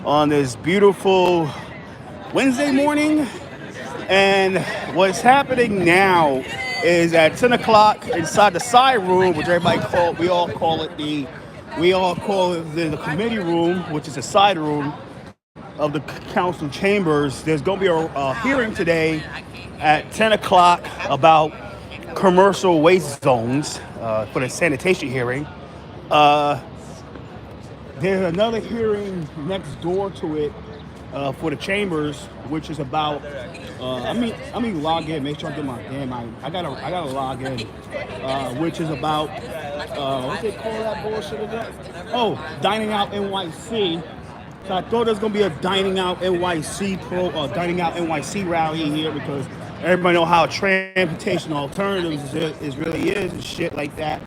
on this beautiful Wednesday morning. And what's happening now is at 10 o'clock inside the side room, which we all call it the committee room, which is the side room of the council chambers. There's going to be a hearing today at 10 o'clock about commercial waste zones for the sanitation hearing. Uh, there's another hearing next door to it for the chambers, which is about. Let me log in. Make sure I get my damn. I gotta log in, which is about what they call that bullshit again? Oh, dining out NYC. So I thought there was gonna be a dining out NYC rally here because everybody know how transportation alternatives really is and shit like that,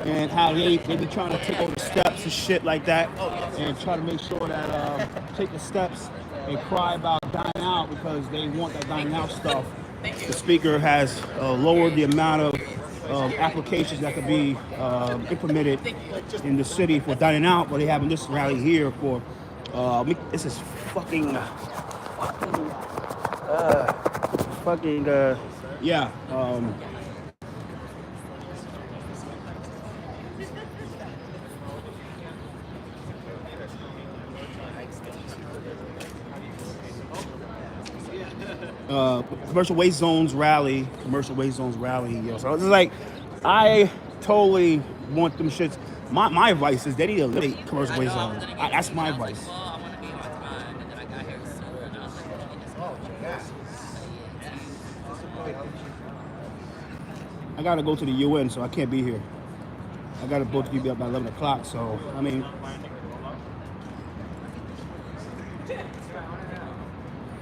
and how they be trying to take over the steps and shit like that, and try to make sure that take the steps and cry about dining out because they want that dining out stuff. The speaker has lowered the amount of applications that could be implemented in the city for dining out, but they having this rally here for. This is yeah. Commercial waste zones rally. So it's like, I totally want them shits. My advice is they need to eliminate commercial waste zones. That's my advice. I gotta go to the UN, so I can't be here. I gotta both be up by 11 o'clock. So I mean,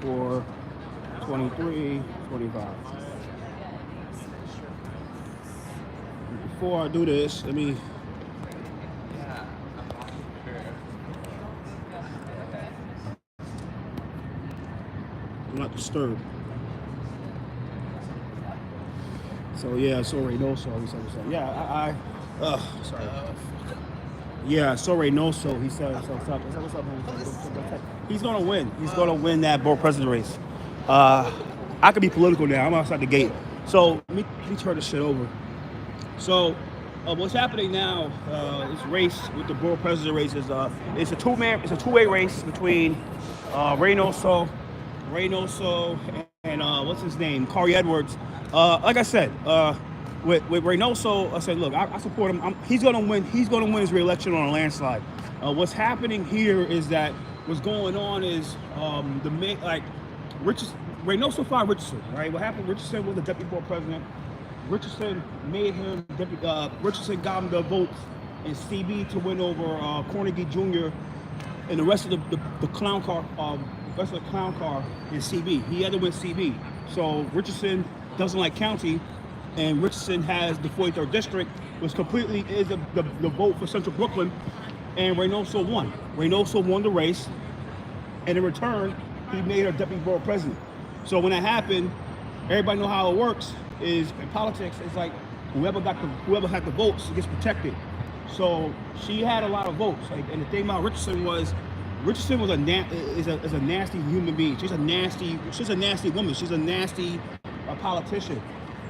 for 23, 25. Before I do this, let me. Do not disturb. So yeah, it's already know so. He said, yeah, sorry. Yeah, it's already know so. He said, what's up? He's gonna win. He's gonna win that board president race. I could be political now. I'm outside the gate. So let me turn this shit over. So what's happening now? This race with the board president race is it's a two-way race between Reynoso, and what's his name, Corey Edwards. Like I said, with Reynoso, I said, look, I support him. He's gonna win. He's gonna win his re-election on a landslide. What's happening here is that what's going on is Reynoso fired Richardson, right? What happened? Richardson was the deputy board president. Richardson made him deputy. Richardson got him the votes in CB to win over Carnegie Jr. and the rest of the clown car. In CB. He had to win CB. So Richardson doesn't like county, and Richardson has the 43rd district, which completely is the vote for Central Brooklyn, and Reynoso won. Reynoso won the race, and in return, he made her deputy board president. So when that happened, everybody know how it works. Is in politics, it's like whoever had the votes gets protected. So she had a lot of votes. And the thing about Richardson was a nasty human being. She's a nasty woman. She's a nasty politician.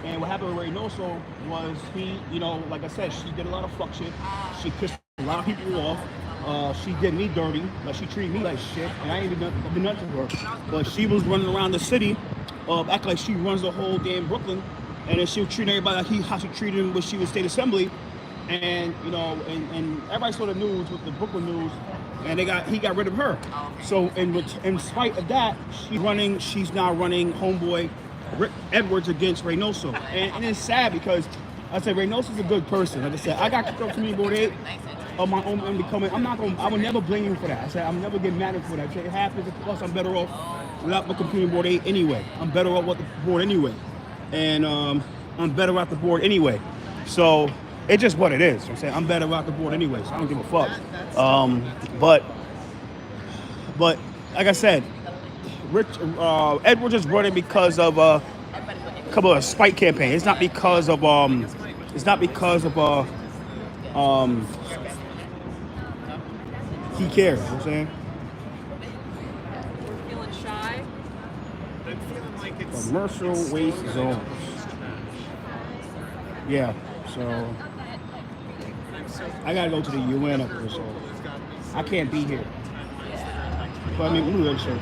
And what happened with Reynoso was like I said, she did a lot of fuck shit. She pissed a lot of people off. She did me dirty. Like, she treated me like shit, and I ain't been nothing to her. But she was running around the city, acting like she runs the whole damn Brooklyn, and then she was treating everybody like how she treated him when she was state assembly. And and everybody saw the news with the Brooklyn news, and he got rid of her. So in spite of that, she's now running homeboy Rick Edwards against Reynoso, and it's sad because I said Reynoso's a good person. Like I said, I got kicked off Community Board 8 on my own becoming. I would never blame you for that. I said I'm never getting mad at you for that. I said it happens. Plus, I'm better off without the Community Board 8 anyway. I'm better off with the board anyway, and I'm better off the board anyway. So it's just what it is. I'm saying I'm better off the board anyway, so I don't give a fuck. But like I said, Edwards is running because of a couple of spite campaigns. It's not because of he cares. You know what I'm saying? I'm feeling like it's commercial waste zones. Yeah, so I gotta go to the UN up there, so I can't be here. But I mean, we will show.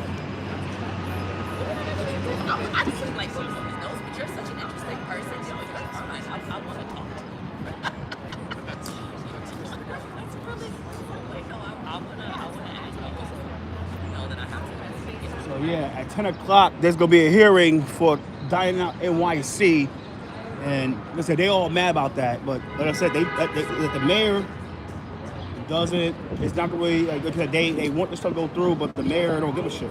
I just feel like who knows, but you're such an interesting person. You're fine. I want to talk to you. That's really cool. No, I want to ask you. Know that I have to. So yeah, at 10 o'clock, there's gonna be a hearing for Dining Out NYC, and like I said, they all mad about that. But like I said, the mayor doesn't. It's not really like they want this stuff to go through, but the mayor don't give a shit.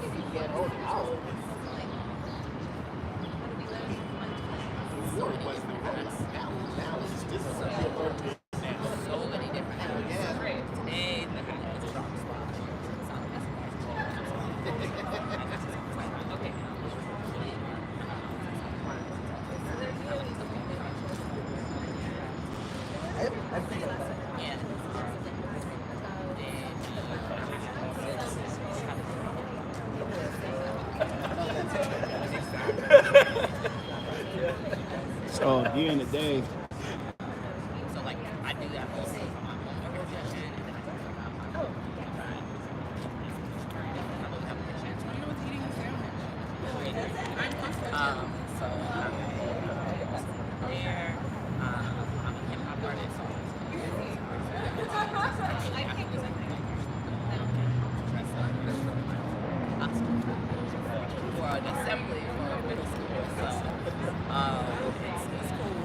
So at the end of the day, so like I do that whole thing on my own organization, and then I talk about so there, I'm a hip hop artist. For an assembly for middle school, so it's cool.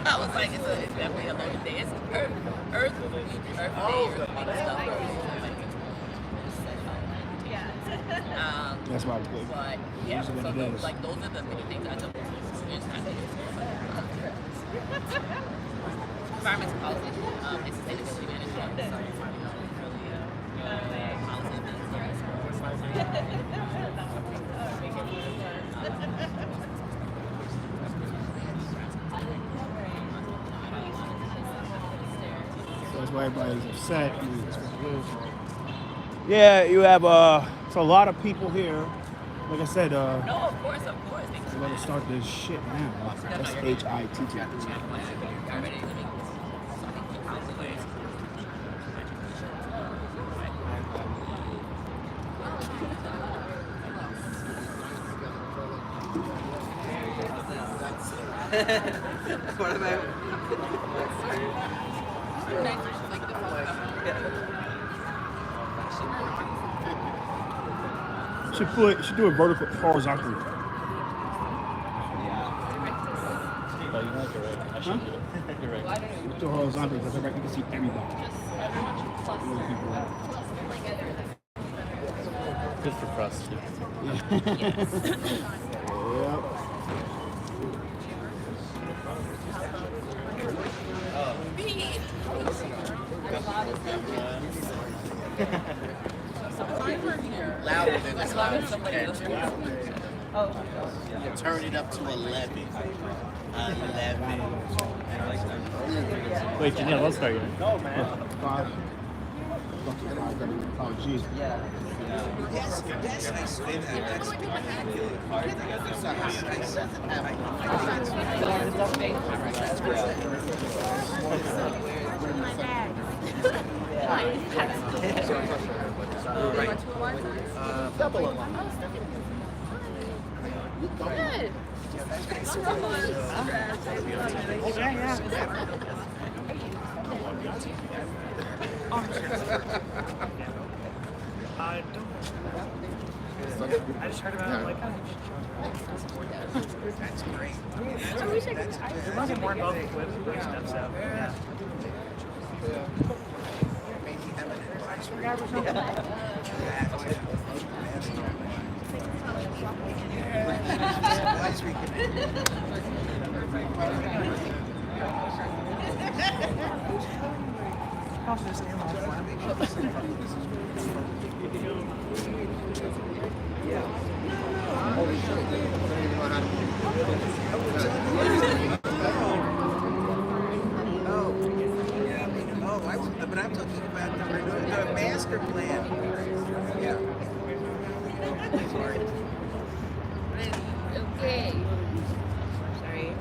I was like, it's definitely a loaded day. It's Earth Day or stuff. that's why it's good. But yeah, so like those are the many things I do. Environmental policy, and sustainability management. So policy That's why everybody's upset. Yeah, you have it's a lot of people here. Like I said, no, of course. we're gonna start this shit now. SHIT. what about? Should do a vertical horizontally. Oh, you like it, right? I should do it. You're right. Do horizontally because you can see everybody. Good for crust, too. Yep. Louder than the loudest you can. You turn it up to 11. 11. Wait, Janelle, let's start again. No, man. Five. Oh, jeez. Yes, I say that. That's spectacular. I said double of them. Good. I just heard about it like, That's great. I want to get more involved with stuff, so yeah. But I'm talking about the master plan. Yeah. Okay. Sorry.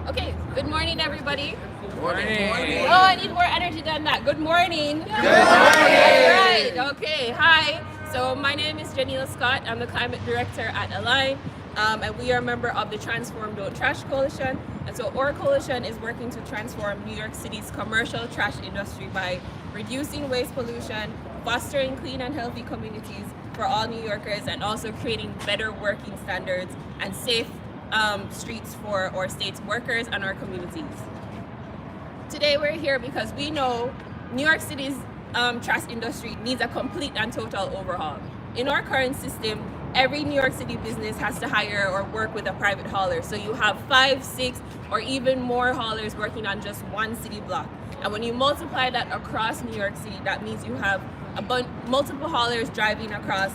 Okay, good morning, everybody. Morning. Oh, I need more energy than that. Good morning. Good morning. That's right. Okay, hi. So my name is Janila Scott. I'm the Climate Director at Align, and we are a member of the Transform Don't Trash Coalition. And so our coalition is working to transform New York City's commercial trash industry by reducing waste pollution, fostering clean and healthy communities for all New Yorkers, and also creating better working standards and safe streets for our state's workers and our communities. Today we're here because we know New York City's trash industry needs a complete and total overhaul. In our current system, every New York City business has to hire or work with a private hauler. So you have 5, 6, or even more haulers working on just one city block. And when you multiply that across New York City, that means you have multiple haulers driving across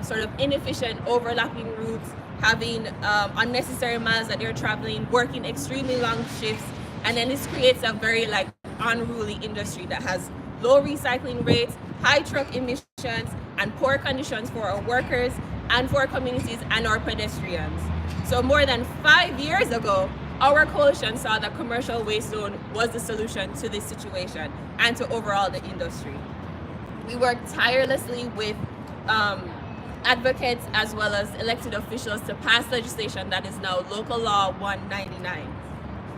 sort of inefficient overlapping routes, having unnecessary miles that they're traveling, working extremely long shifts. And then this creates a very unruly industry that has low recycling rates, high truck emissions, and poor conditions for our workers and for our communities and our pedestrians. So more than 5 years ago, our coalition saw that commercial waste zone was the solution to this situation and to overall the industry. We worked tirelessly with advocates as well as elected officials to pass legislation that is now Local Law 199.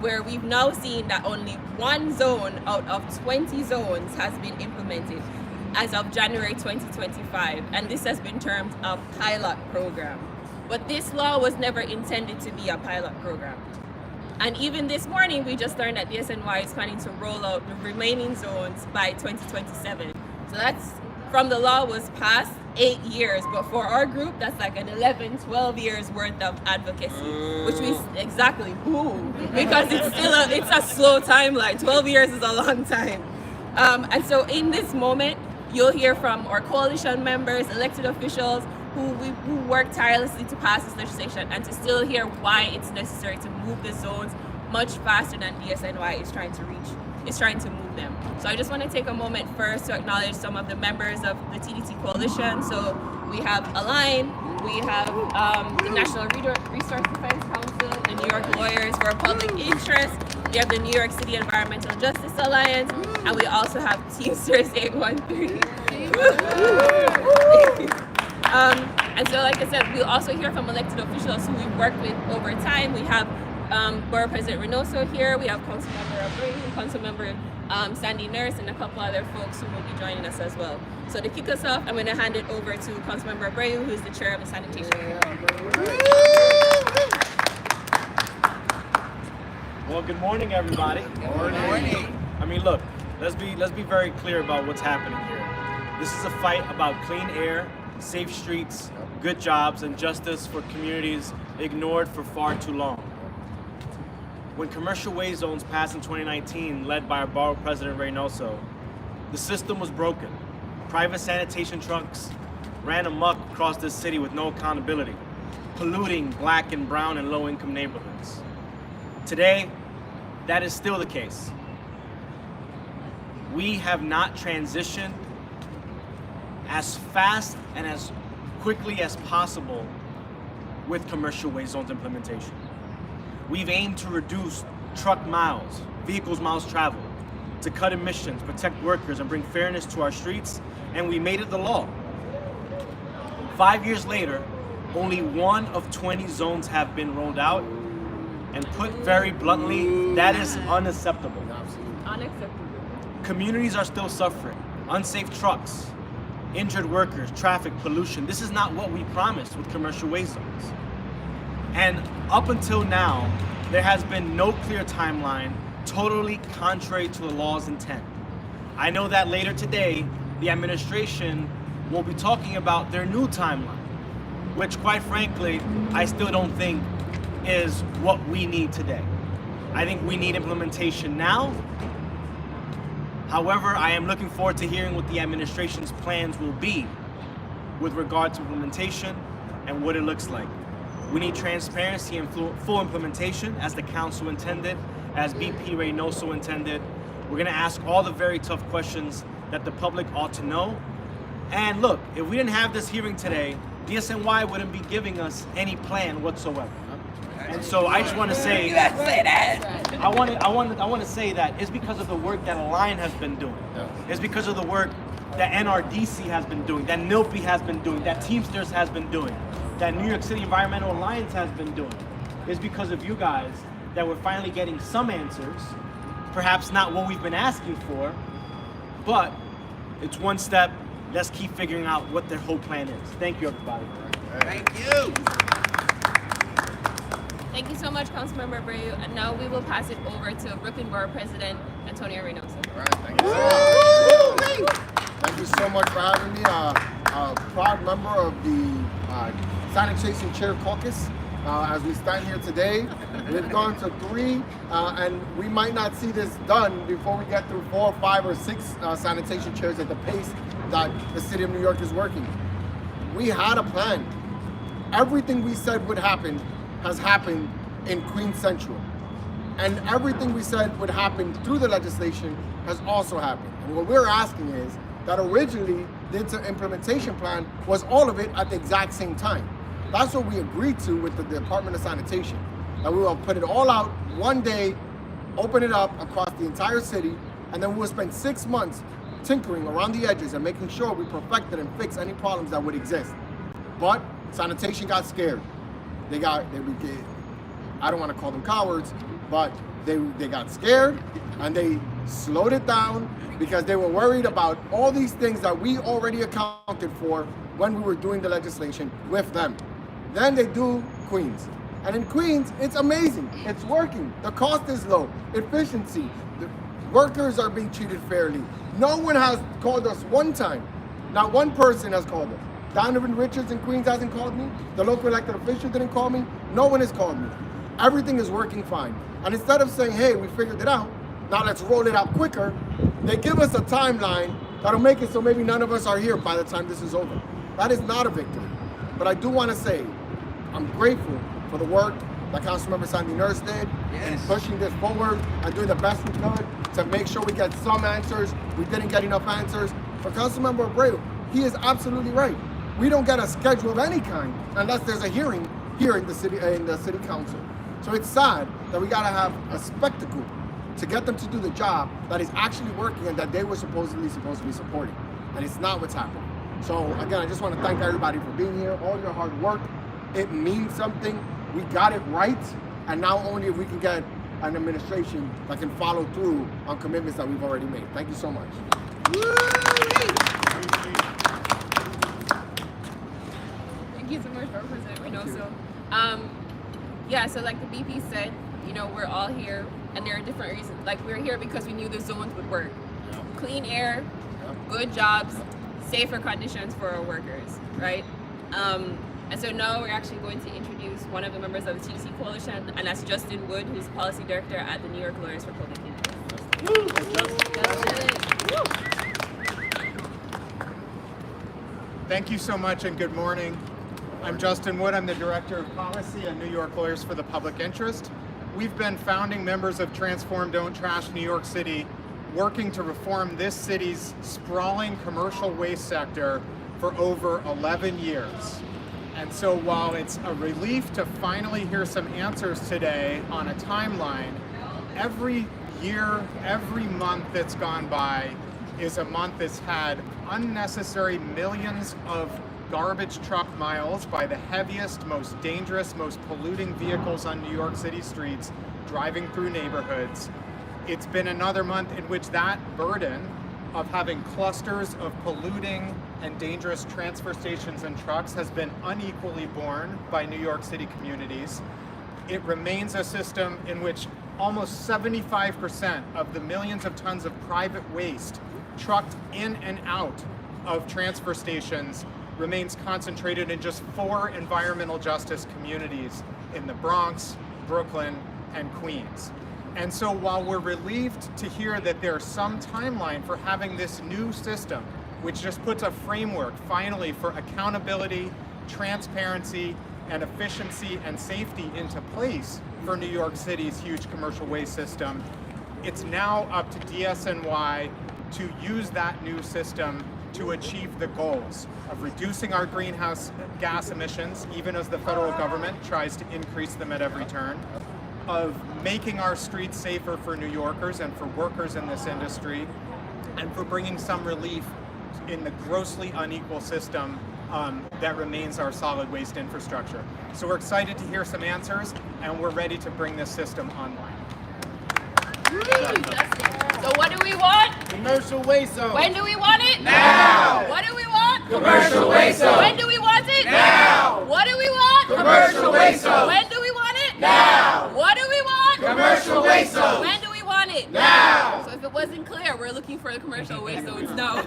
Where we've now seen that only one zone out of 20 zones has been implemented as of January 2025, and this has been termed a pilot program. But this law was never intended to be a pilot program. And even this morning, we just learned that DSNY is planning to roll out the remaining zones by 2027. So that's from the law was passed 8 years, but for our group, that's like an 11, 12 years worth of advocacy, which we exactly, because it's a slow timeline. 12 years is a long time. And so in this moment, you'll hear from our coalition members, elected officials, who work tirelessly to pass this legislation, and to still hear why it's necessary to move the zones much faster than DSNY is trying to move them. So I just want to take a moment first to acknowledge some of the members of the TDT coalition. So we have Align, we have the National Resource Defense Council, the New York Lawyers for Public Interest, we have the New York City Environmental Justice Alliance, and we also have Teamsters 813. And so, like I said, we'll also hear from elected officials who we've worked with over time. We have Borough President Reynoso here. We have Councilmember Abreu, Councilmember Sandy Nurse, and a couple other folks who will be joining us as well. So to kick us off, I'm going to hand it over to Councilmember Abreu, who is the chair of the Sanitation Committee. Well, good morning, everybody. Good morning. I mean, look, let's be very clear about what's happening here. This is a fight about clean air, safe streets, good jobs, and justice for communities ignored for far too long. When commercial waste zones passed in 2019, led by our Borough President Reynoso, the system was broken. Private sanitation trucks ran amok across this city with no accountability, polluting Black and brown and low-income neighborhoods. Today, that is still the case. We have not transitioned as fast and as quickly as possible with commercial waste zones implementation. We've aimed to reduce truck miles, vehicles miles traveled, to cut emissions, protect workers, and bring fairness to our streets, and we made it the law. 5 years later, only 1 of 20 zones have been rolled out, and put very bluntly, that is unacceptable. Unacceptable. Communities are still suffering. Unsafe trucks, injured workers, traffic, pollution. This is not what we promised with commercial waste zones. And up until now, there has been no clear timeline, totally contrary to the law's intent. I know that later today, the administration will be talking about their new timeline, which quite frankly, I still don't think is what we need today. I think we need implementation now. However, I am looking forward to hearing what the administration's plans will be with regard to implementation and what it looks like. We need transparency and full implementation as the council intended, as BP Reynoso intended. We're gonna ask all the very tough questions that the public ought to know. And look, if we didn't have this hearing today, DSNY wouldn't be giving us any plan whatsoever. And so I just want to say, You gotta say that. I want to say that it's because of the work that Align has been doing. It's because of the work that NRDC has been doing, that NILPI has been doing, that Teamsters has been doing, that New York City Environmental Alliance has been doing. It's because of you guys that we're finally getting some answers, perhaps not what we've been asking for, but it's one step. Let's keep figuring out what their whole plan is. Thank you, everybody. Thank you. Thank you so much, Councilmember Abreu. And now we will pass it over to Brooklyn Borough President Antonio Reynoso. All right, thank you so much. Thank you so much for having me. A proud member of the Sanitation Chair Caucus. As we stand here today, we've gone to 3, and we might not see this done before we get through 4, 5, or 6 sanitation chairs at the pace that the city of New York is working. We had a plan. Everything we said would happen has happened in Queens Central. And everything we said would happen through the legislation has also happened. And what we're asking is that originally the implementation plan was all of it at the exact same time. That's what we agreed to with the Department of Sanitation, that we will put it all out one day, open it up across the entire city, and then we'll spend 6 months tinkering around the edges and making sure we perfected and fix any problems that would exist. But sanitation got scared. I don't want to call them cowards, but they got scared and they slowed it down because they were worried about all these things that we already accounted for when we were doing the legislation with them. Then they do Queens. And in Queens, it's amazing. It's working. The cost is low. Efficiency. The workers are being treated fairly. No one has called us one time. Not one person has called us. Donovan Richards in Queens hasn't called me. The local elected official didn't call me. No one has called me. Everything is working fine. And instead of saying, hey, we figured it out, now let's roll it out quicker, they give us a timeline that'll make it so maybe none of us are here by the time this is over. That is not a victory. But I do want to say, I'm grateful for the work that Councilmember Sandy Nurse did in pushing this forward and doing the best we could to make sure we get some answers. We didn't get enough answers. For Councilmember Abreu, he is absolutely right. We don't get a schedule of any kind unless there's a hearing here in the city council. So it's sad that we gotta have a spectacle to get them to do the job that is actually working and that they were supposed to be supporting. And it's not what's happening. So again, I just want to thank everybody for being here, all your hard work. It means something. We got it right. And now only if we can get an administration that can follow through on commitments that we've already made. Thank you so much. Thank you so much, Borough President Reynoso. Yeah, so like the BP said, you know, we're all here and there are different reasons. Like we're here because we knew the zones would work. Clean air, good jobs, safer conditions for our workers, right? And so now we're actually going to introduce one of the members of the TDC Coalition, and that's Justin Wood, who's Policy Director at the New York Lawyers for Public Interest. Thank you so much and good morning. I'm Justin Wood. I'm the Director of Policy at New York Lawyers for the Public Interest. We've been founding members of Transform Don't Trash New York City, working to reform this city's sprawling commercial waste sector for over 11 years. And so while it's a relief to finally hear some answers today on a timeline, every year, every month that's gone by is a month that's had unnecessary millions of garbage truck miles by the heaviest, most dangerous, most polluting vehicles on New York City streets driving through neighborhoods. It's been another month in which that burden of having clusters of polluting and dangerous transfer stations and trucks has been unequally borne by New York City communities. It remains a system in which almost 75% of the millions of tons of private waste trucked in and out of transfer stations remains concentrated in just 4 environmental justice communities in the Bronx, Brooklyn, and Queens. And so while we're relieved to hear that there's some timeline for having this new system, which just puts a framework finally for accountability, transparency, and efficiency and safety into place for New York City's huge commercial waste system, it's now up to DSNY to use that new system to achieve the goals of reducing our greenhouse gas emissions, even as the federal government tries to increase them at every turn, of making our streets safer for New Yorkers and for workers in this industry, and for bringing some relief in the grossly unequal system that remains our solid waste infrastructure. So we're excited to hear some answers, and we're ready to bring this system online. So what do we want? Commercial waste zone. When do we want it? Now. What do we want? Commercial waste zone. When do we want it? Now. What do we want? Commercial waste zone. When do we want it? Now. What do we want? Commercial waste zone. When do we want it? Now. So if it wasn't clear, we're looking for the commercial waste zones now.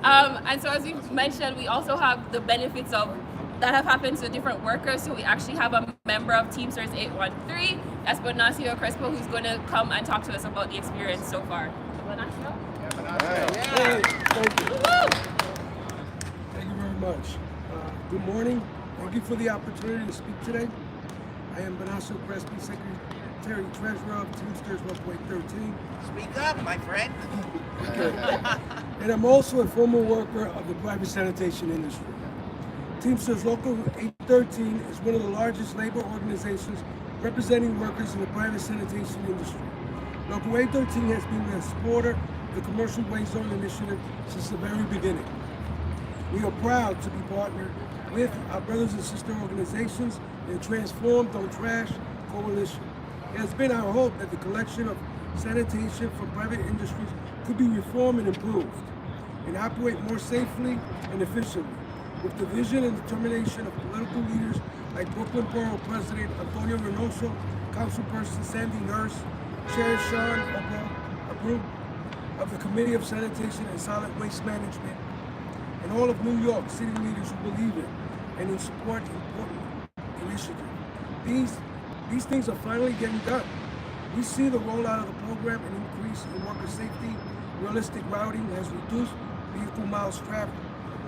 And so as we mentioned, we also have the benefits of that have happened to different workers. So we actually have a member of Teamsters 813, that's Bonicio Crespo, who's going to come and talk to us about the experience so far. Bonicio? Hey, thank you. Thank you very much. Good morning. Thank you for the opportunity to speak today. I am Bonicio Crespo, Secretary Treasurer of Teamsters Local 813. Speak up, my friend. And I'm also a former worker of the private sanitation industry. Teamsters Local 813 is one of the largest labor organizations representing workers in the private sanitation industry. Local 813 has been a supporter of the Commercial Waste Zone Initiative since the very beginning. We are proud to be partnered with our brothers and sister organizations in the Transform Don't Trash Coalition. It has been our hope that the collection of sanitation from private industries could be reformed and improved and operate more safely and efficiently. With the vision and determination of political leaders like Brooklyn Borough President Antonio Reynoso, Councilperson Sandy Nurse, Chair Sean Abreu of the Committee of Sanitation and Solid Waste Management, and all of New York City leaders who believe in and in support important initiatives. These things are finally getting done. We see the rollout of the program and increase in worker safety. Realistic routing has reduced vehicle miles traveled.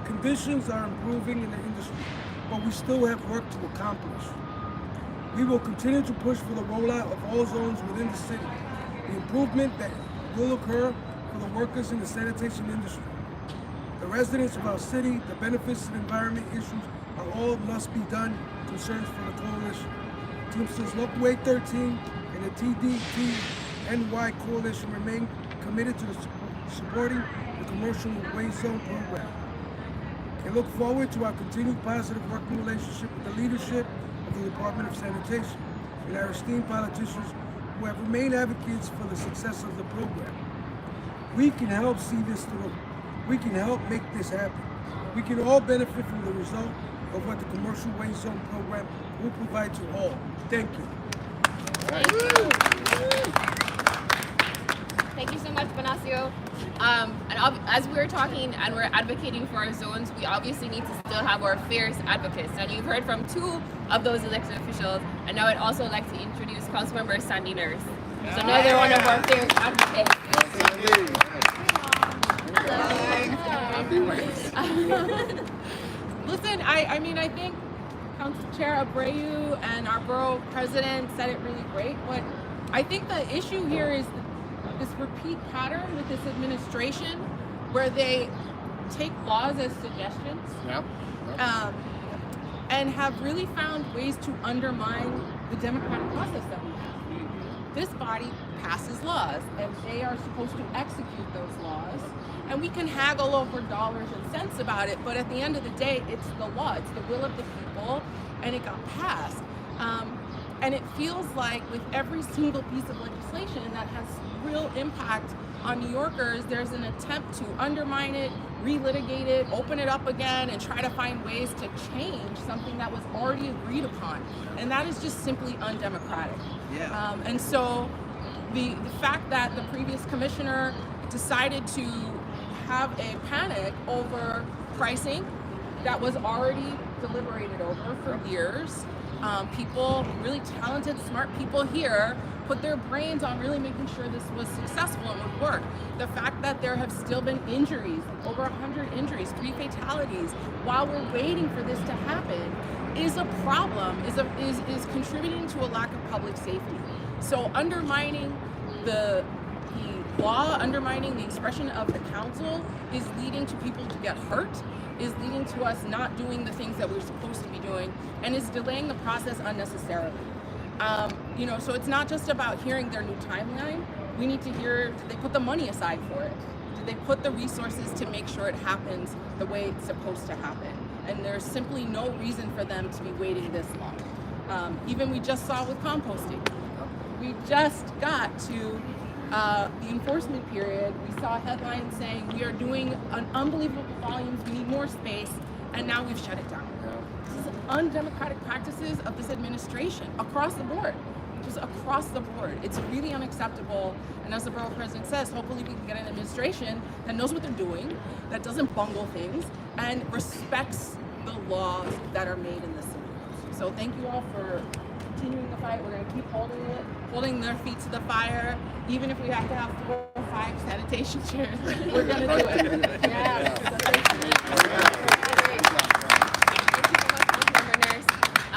Conditions are improving in the industry, but we still have work to accomplish. We will continue to push for the rollout of all zones within the city. The improvement that will occur for the workers in the sanitation industry, the residents of our city, the benefits and environment issues are all must be done concerns for the coalition. Teamsters Local 813 and the TDTNY Coalition remain committed to supporting the Commercial Waste Zone program. And look forward to our continued positive working relationship with the leadership of the Department of Sanitation and our esteemed politicians who have remained advocates for the success of the program. We can help see this through. We can help make this happen. We can all benefit from the result of what the Commercial Waste Zone program will provide to all. Thank you. Thank you so much, Bonicio. As we're talking and we're advocating for our zones, we obviously need to still have our fierce advocates. And you've heard from two of those elected officials. And now I'd also like to introduce Councilmember Sandy Nurse. So another one of our fierce advocates. Listen, I think Council Chair Abreu and our borough president said it really great. But I think the issue here is this repeat pattern with this administration where they take laws as suggestions and have really found ways to undermine the democratic process that we have. This body passes laws and they are supposed to execute those laws. And we can haggle over dollars and cents about it, but at the end of the day, it's the law, it's the will of the people, and it got passed. And it feels like with every single piece of legislation that has real impact on New Yorkers, there's an attempt to undermine it, relitigate it, open it up again, and try to find ways to change something that was already agreed upon. And that is just simply undemocratic. Yeah. And so the fact that the previous commissioner decided to have a panic over pricing that was already deliberated over for years. People, really talented, smart people here, put their brains on really making sure this was successful and would work. The fact that there have still been injuries, over 100 injuries, 3 fatalities, while we're waiting for this to happen is a problem, is contributing to a lack of public safety. So undermining the law undermining the expression of the council is leading to people to get hurt, is leading to us not doing the things that we're supposed to be doing, and is delaying the process unnecessarily. So it's not just about hearing their new timeline. We need to hear, did they put the money aside for it? Did they put the resources to make sure it happens the way it's supposed to happen? And there's simply no reason for them to be waiting this long. Even we just saw with composting. We just got to the enforcement period. We saw headlines saying we are doing an unbelievable volumes, we need more space, and now we've shut it down. This is undemocratic practices of this administration across the board. Just across the board. It's really unacceptable. And as the borough president says, hopefully we can get an administration that knows what they're doing, that doesn't bungle things, and respects the laws that are made in the city. So thank you all for continuing the fight. We're going to keep holding their feet to the fire, even if we have to have 4 or 5 sanitation chairs. We're going to do it. Yeah. So thank you.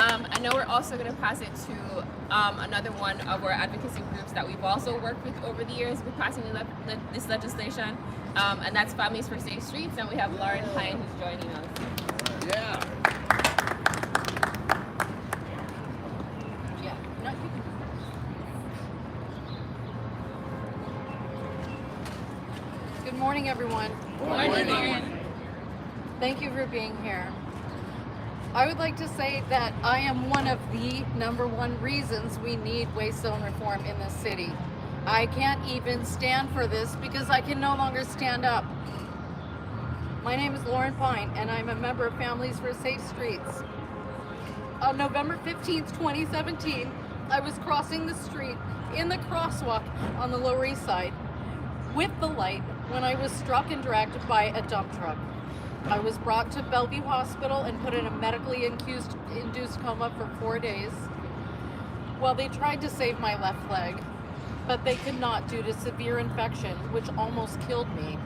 I know we're also going to pass it to another one of our advocacy groups that we've also worked with over the years with passing this legislation, and that's Families for Safe Streets, and we have Lauren Hine who's joining us. Yeah. Good morning, everyone. Good morning. Thank you for being here. I would like to say that I am one of the #1 reasons we need waste zone reform in this city. I can't even stand for this because I can no longer stand up. My name is Lauren Pine, and I'm a member of Families for Safe Streets. On November 15th, 2017, I was crossing the street in the crosswalk on the Lower East Side with the light when I was struck and dragged by a dump truck. I was brought to Bellevue Hospital and put in a medically induced coma for 4 days. Well, they tried to save my left leg, but they could not due to severe infection, which almost killed me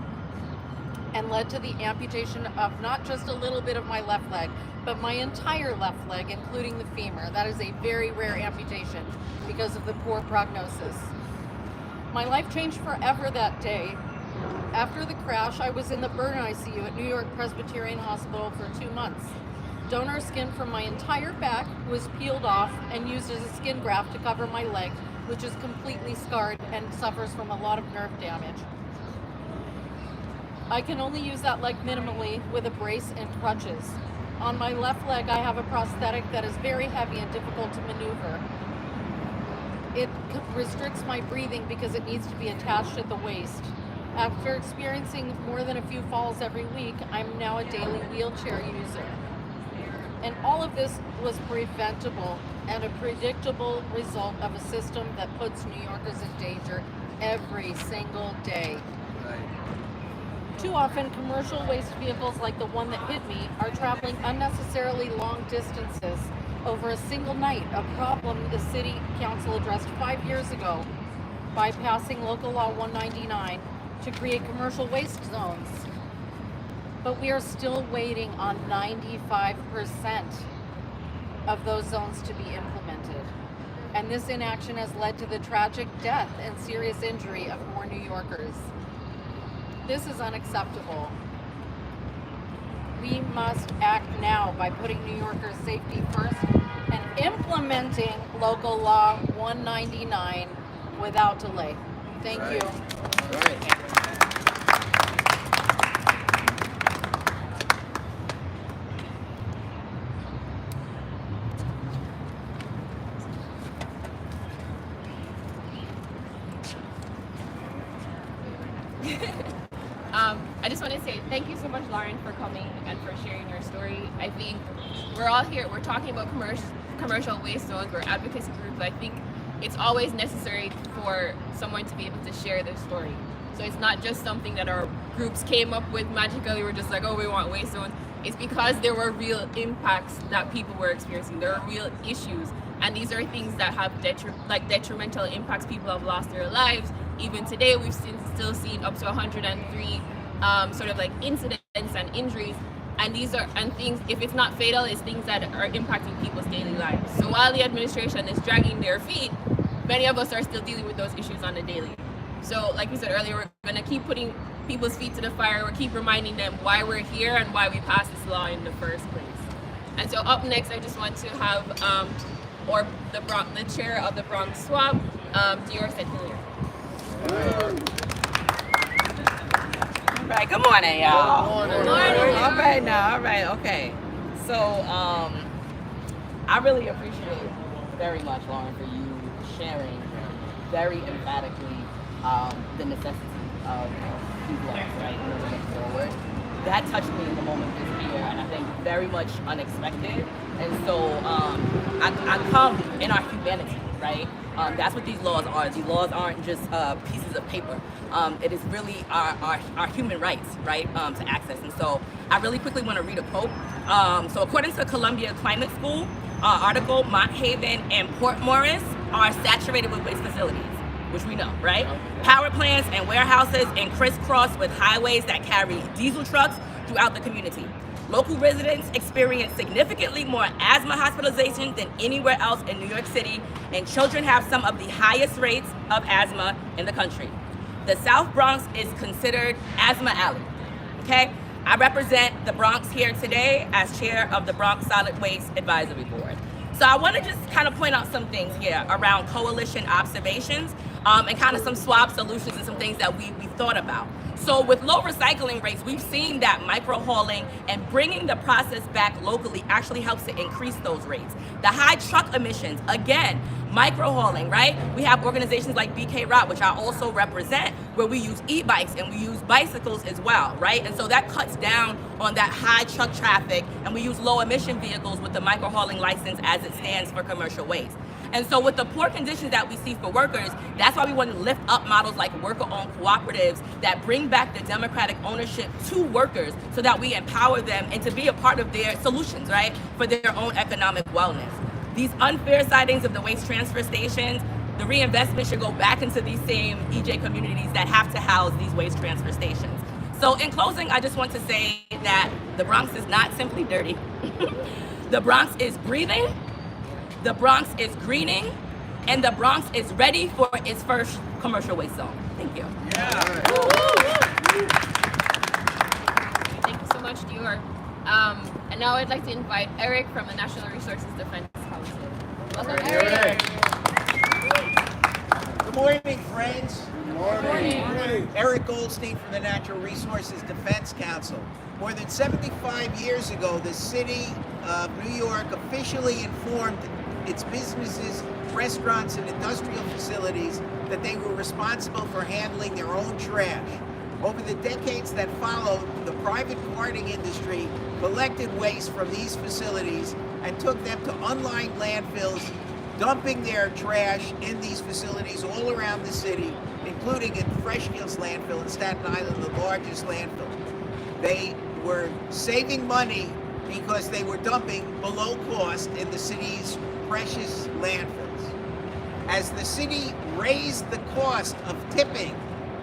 and led to the amputation of not just a little bit of my left leg, but my entire left leg, including the femur. That is a very rare amputation because of the poor prognosis. My life changed forever that day. After the crash, I was in the burn ICU at New York Presbyterian Hospital for 2 months. Donor skin from my entire back was peeled off and used as a skin graft to cover my leg, which is completely scarred and suffers from a lot of nerve damage. I can only use that leg minimally with a brace and crutches. On my left leg, I have a prosthetic that is very heavy and difficult to maneuver. It restricts my breathing because it needs to be attached at the waist. After experiencing more than a few falls every week, I'm now a daily wheelchair user. And all of this was preventable and a predictable result of a system that puts New Yorkers in danger every single day. Too often, commercial waste vehicles like the one that hit me are traveling unnecessarily long distances over a single night, a problem the City Council addressed 5 years ago by passing Local Law 199 to create commercial waste zones. But we are still waiting on 95% of those zones to be implemented. And this inaction has led to the tragic death and serious injury of more New Yorkers. This is unacceptable. We must act now by putting New Yorkers' safety first and implementing Local Law 199 without delay. Thank you. Right. I just want to say thank you so much, Lauren, for coming and for sharing your story. I think we're all here. We're talking about commercial waste zones. We're advocacy groups. I think it's always necessary for someone to be able to share their story. So it's not just something that our groups came up with magically. We're just like, oh, we want waste zones. It's because there were real impacts that people were experiencing. There are real issues. And these are things that have detrimental impacts. People have lost their lives. Even today, we've still seen up to 103 incidents and injuries. And these are things, if it's not fatal, it's things that are impacting people's daily lives. So while the administration is dragging their feet, many of us are still dealing with those issues on the daily. So like we said earlier, we're gonna keep putting people's feet to the fire. We'll keep reminding them why we're here and why we passed this law in the first place. And so up next, I just want to have the chair of the Bronx Swap, Dior Setilier. All right, good morning, y'all. Good morning. All right now, all right, okay. So I really appreciate very much, Lauren, for you sharing very emphatically the necessity of these laws, right, moving forward. That touched me in the moment this year, and I think very much unexpected. And so I come in our humanity, right? That's what these laws are. These laws aren't just pieces of paper. It is really our human rights, right, to access. And so I really quickly want to read a quote. So according to Columbia Climate School article, Mont Haven and Port Morris are saturated with waste facilities, which we know, right? Power plants and warehouses and crisscross with highways that carry diesel trucks throughout the community. Local residents experience significantly more asthma hospitalizations than anywhere else in New York City, and children have some of the highest rates of asthma in the country. The South Bronx is considered Asthma Alley, okay? I represent the Bronx here today as chair of the Bronx Solid Waste Advisory Board. So I want to just kind of point out some things here around coalition observations and kind of some swap solutions and some things that we thought about. So with low recycling rates, we've seen that micro-hauling and bringing the process back locally actually helps to increase those rates. The high truck emissions, again, micro-hauling, right? We have organizations like BK Route, which I also represent, where we use e-bikes and we use bicycles as well, right? And so that cuts down on that high truck traffic, and we use low emission vehicles with the micro-hauling license as it stands for commercial waste. And so with the poor conditions that we see for workers, that's why we want to lift up models like worker-owned cooperatives that bring back the democratic ownership to workers so that we empower them and to be a part of their solutions, right, for their own economic wellness. These unfair sightings of the waste transfer stations, the reinvestment should go back into these same EJ communities that have to house these waste transfer stations. So in closing, I just want to say that the Bronx is not simply dirty. The Bronx is breathing. The Bronx is greening, and the Bronx is ready for its first commercial waste zone. Thank you. Thank you so much, Dior. And now I'd like to invite Eric from the National Resources Defense Council. Welcome, Eric. Good morning, friends. Good morning. Eric Goldstein from the Natural Resources Defense Council. More than 75 years ago, the city of New York officially informed its businesses, restaurants, and industrial facilities that they were responsible for handling their own trash. Over the decades that followed, the private carting industry collected waste from these facilities and took them to unlined landfills, dumping their trash in these facilities all around the city, including in Fresh Hills landfill in Staten Island, the largest landfill. They were saving money because they were dumping below cost in the city's precious landfills. As the city raised the cost of tipping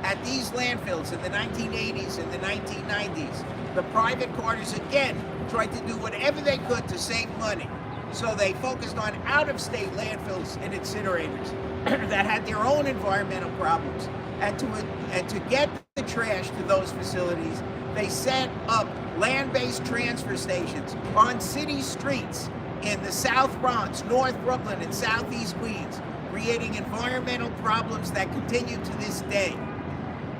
at these landfills in the 1980s and the 1990s, the private carters again tried to do whatever they could to save money. So they focused on out-of-state landfills and incinerators that had their own environmental problems. And to get the trash to those facilities, they set up land-based transfer stations on city streets in the South Bronx, North Brooklyn, and Southeast Queens, creating environmental problems that continue to this day.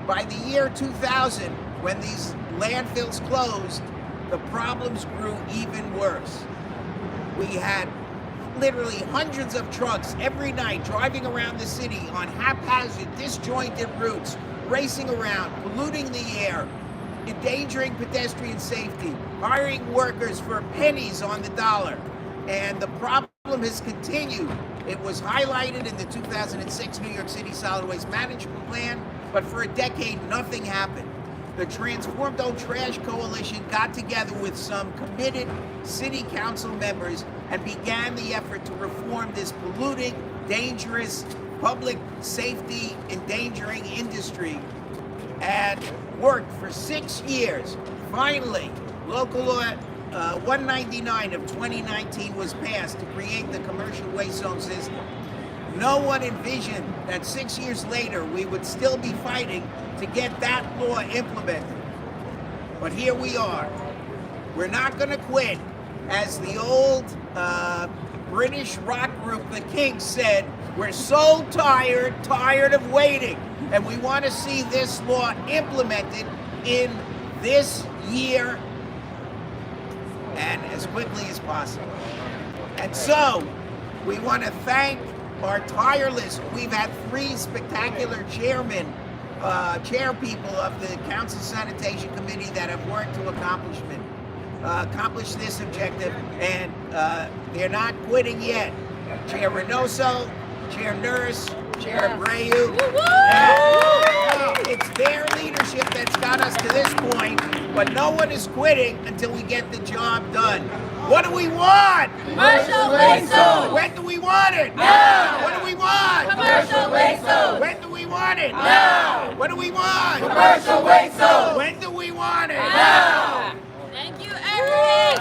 By the year 2000, when these landfills closed, the problems grew even worse. We had literally hundreds of trucks every night driving around the city on haphazard, disjointed routes, racing around, polluting the air, endangering pedestrian safety, hiring workers for pennies on the dollar. And the problem has continued. It was highlighted in the 2006 New York City Solid Waste Management Plan, but for a decade, nothing happened. The Transform Don't Trash Coalition got together with some committed city council members and began the effort to reform this polluting, dangerous, public safety endangering industry, and worked for 6 years. Finally, local law 199 of 2019 was passed to create the commercial waste zone system. No one envisioned that 6 years later we would still be fighting to get that law implemented. But here we are. We're not going to quit. As the old British rock group, the Kinks, said, we're so tired of waiting. And we want to see this law implemented in this year and as quickly as possible. And so, we want to thank our tireless, we've had 3 spectacular chair people of the Council Sanitation Committee that have worked to accomplish this objective, and they're not quitting yet. Chair Reynoso, Chair Nurse, Chair Abreu. It's their leadership that's got us to this point, but no one is quitting until we get the job done. What do we want? Commercial waste zone. When do we want it? Now. What do we want? Commercial waste zone. When do we want it? Now. What do we want? Commercial waste zone. When do we want it? Now. Thank you, Eric.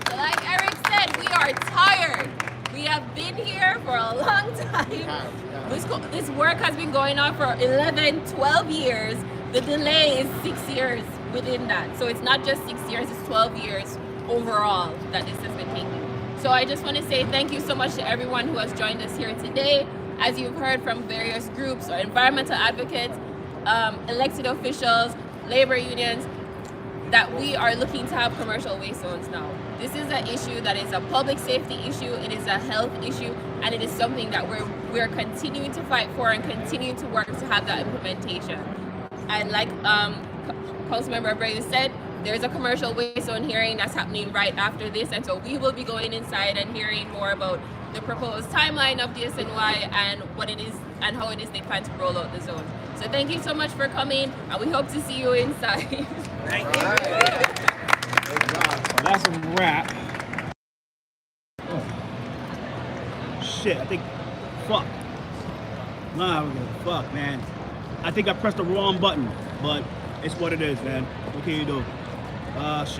So like Eric said, we are tired. We have been here for a long time. This work has been going on for 11, 12 years. The delay is 6 years within that. So it's not just 6 years, it's 12 years overall that this has been taking. So I just want to say thank you so much to everyone who has joined us here today. As you've heard from various groups or environmental advocates, elected officials, labor unions, that we are looking to have commercial waste zones now. This is an issue that is a public safety issue, it is a health issue, and it is something that we're continuing to fight for and continue to work to have that implementation. And like Councilmember Abreu said, there's a commercial waste zone hearing that's happening right after this, and so we will be going inside and hearing more about the proposed timeline of the SNY and what it is and how it is they plan to roll out the zone. So thank you so much for coming, and we hope to see you inside. Thank you. So that's a wrap. Oh. Shit, I think, fuck. Nah, fuck, man. I think I pressed the wrong button, but it's what it is, man. What can you do? Shit.